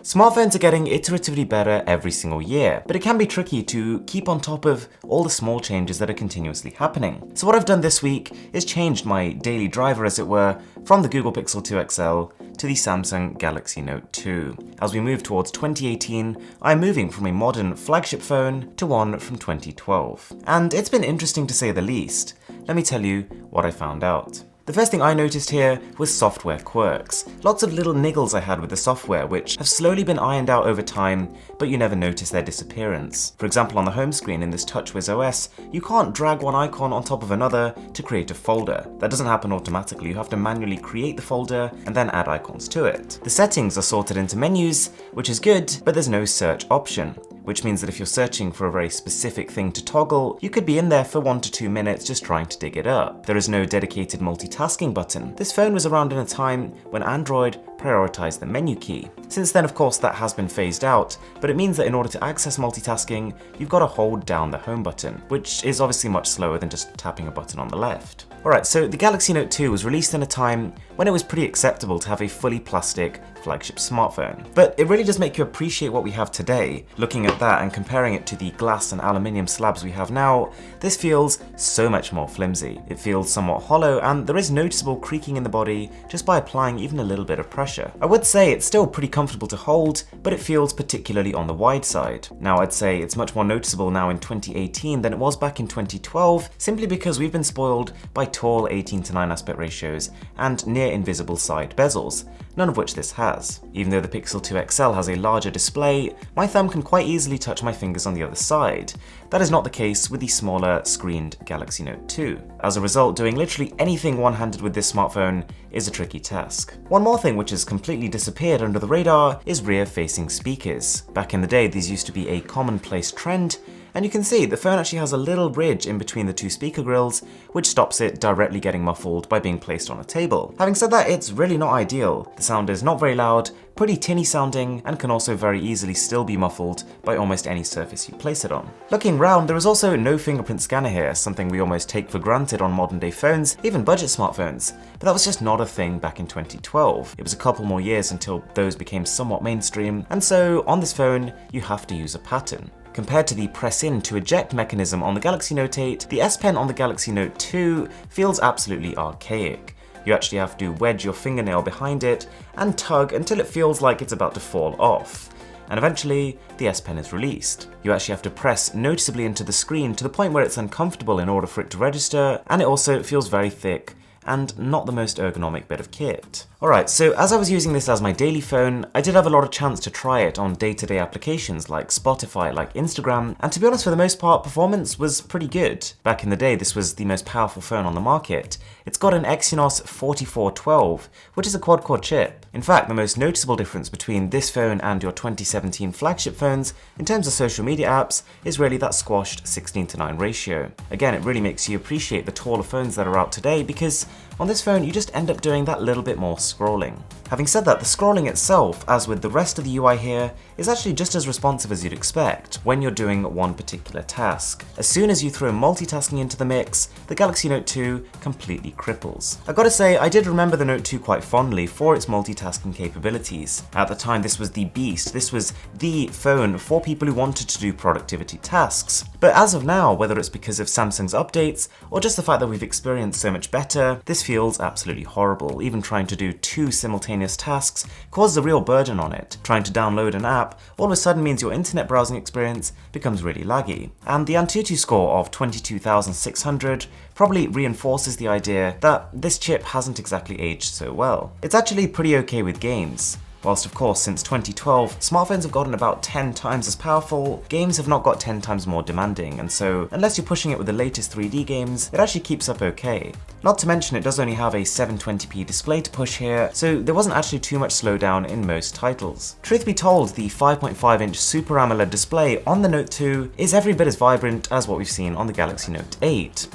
Smartphones are getting iteratively better every single year, but it can be tricky to keep on top of all the small changes that are continuously happening. So what I've done this week is changed my daily driver, as it were, from the Google Pixel 2 XL to the Samsung Galaxy Note 2. As we move towards 2018, I'm moving from a modern flagship phone to one from 2012. And it's been interesting to say the least. Let me tell you what I found out. The first thing I noticed here was software quirks. Lots of little niggles I had with the software which have slowly been ironed out over time, but you never notice their disappearance. For example, on the home screen in this TouchWiz OS, you can't drag one icon on top of another to create a folder. That doesn't happen automatically, you have to manually create the folder and then add icons to it. The settings are sorted into menus, which is good, but there's no search option, which means that if you're searching for a very specific thing to toggle, you could be in there for 1 to 2 minutes just trying to dig it up. There is no dedicated multitasking button. This phone was around in a time when Android prioritized the menu key. Since then, of course, that has been phased out, but it means that in order to access multitasking, you've got to hold down the home button, which is obviously much slower than just tapping a button on the left. Alright, so the Galaxy Note 2 was released in a time when it was pretty acceptable to have a fully plastic flagship smartphone. But it really does make you appreciate what we have today. Looking at that and comparing it to the glass and aluminium slabs we have now, this feels so much more flimsy. It feels somewhat hollow, and there is noticeable creaking in the body just by applying even a little bit of pressure. I would say it's still pretty comfortable to hold, but it feels particularly on the wide side. Now, I'd say it's much more noticeable now in 2018 than it was back in 2012, simply because we've been spoiled by tall 18:9 aspect ratios and near invisible side bezels, none of which this has. Even though the Pixel 2 XL has a larger display, my thumb can quite easily touch my fingers on the other side. That is not the case with the smaller screened Galaxy Note 2. As a result, doing literally anything one-handed with this smartphone is a tricky task. One more thing which has completely disappeared under the radar is rear-facing speakers. Back in the day, these used to be a commonplace trend, and you can see the phone actually has a little bridge in between the two speaker grills, which stops it directly getting muffled by being placed on a table. Having said that, it's really not ideal. The sound is not very loud, pretty tinny sounding, and can also very easily still be muffled by almost any surface you place it on. Looking round, there is also no fingerprint scanner here, something we almost take for granted on modern day phones, even budget smartphones, but that was just not a thing back in 2012. It was a couple more years until those became somewhat mainstream, and so on this phone, you have to use a pattern. Compared to the press-in to eject mechanism on the Galaxy Note 8, the S Pen on the Galaxy Note 2 feels absolutely archaic. You actually have to wedge your fingernail behind it and tug until it feels like it's about to fall off. And eventually, the S Pen is released. You actually have to press noticeably into the screen to the point where it's uncomfortable in order for it to register, and it also feels very thick and not the most ergonomic bit of kit. Alright, so as I was using this as my daily phone, I did have a lot of chance to try it on day-to-day applications like Spotify, like Instagram, and to be honest, for the most part, performance was pretty good. Back in the day, this was the most powerful phone on the market. It's got an Exynos 4412, which is a quad-core chip. In fact, the most noticeable difference between this phone and your 2017 flagship phones in terms of social media apps is really that squashed 16:9 ratio. Again, it really makes you appreciate the taller phones that are out today, because on this phone, you just end up doing that little bit more scrolling. Having said that, the scrolling itself, as with the rest of the UI here, is actually just as responsive as you'd expect when you're doing one particular task. As soon as you throw multitasking into the mix, the Galaxy Note 2 completely cripples. I've got to say, I did remember the Note 2 quite fondly for its multitasking capabilities. At the time, this was the beast. This was the phone for people who wanted to do productivity tasks. But as of now, whether it's because of Samsung's updates or just the fact that we've experienced so much better, this feels absolutely horrible. Even trying to do 2 simultaneous tasks causes a real burden on it. Trying to download an app all of a sudden means your internet browsing experience becomes really laggy. And the Antutu score of 22,600 probably reinforces the idea that this chip hasn't exactly aged so well. It's actually pretty okay with games. Whilst of course since 2012, smartphones have gotten about 10 times as powerful, games have not got 10 times more demanding, and so unless you're pushing it with the latest 3D games, it actually keeps up okay. Not to mention it does only have a 720p display to push here, so there wasn't actually too much slowdown in most titles. Truth be told, the 5.5-inch Super AMOLED display on the Note 2 is every bit as vibrant as what we've seen on the Galaxy Note 8.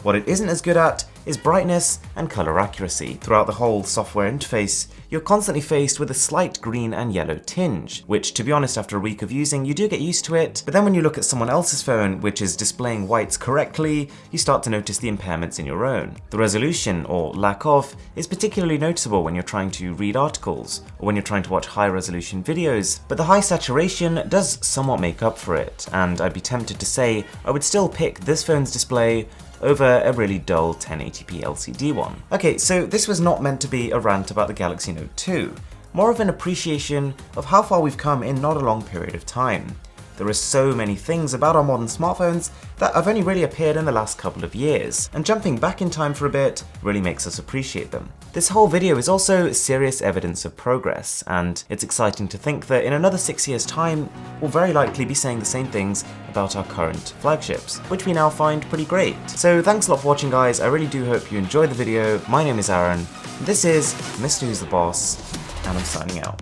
What it isn't as good at is brightness and color accuracy. Throughout the whole software interface, you're constantly faced with a slight green and yellow tinge, which, to be honest, after a week of using, you do get used to it, but then when you look at someone else's phone which is displaying whites correctly, you start to notice the impairments in your own. The resolution, or lack of, is particularly noticeable when you're trying to read articles, or when you're trying to watch high-resolution videos, but the high saturation does somewhat make up for it, and I'd be tempted to say I would still pick this phone's display over a really dull 1080p LCD one. Okay, so this was not meant to be a rant about the Galaxy Note 2, more of an appreciation of how far we've come in not a long period of time. There are so many things about our modern smartphones that have only really appeared in the last couple of years, and jumping back in time for a bit really makes us appreciate them. This whole video is also serious evidence of progress, and it's exciting to think that in another 6 years' time, we'll very likely be saying the same things about our current flagships, which we now find pretty great. So thanks a lot for watching, guys. I really do hope you enjoyed the video. My name is Aaron, this is Mr. Who's the Boss, and I'm signing out.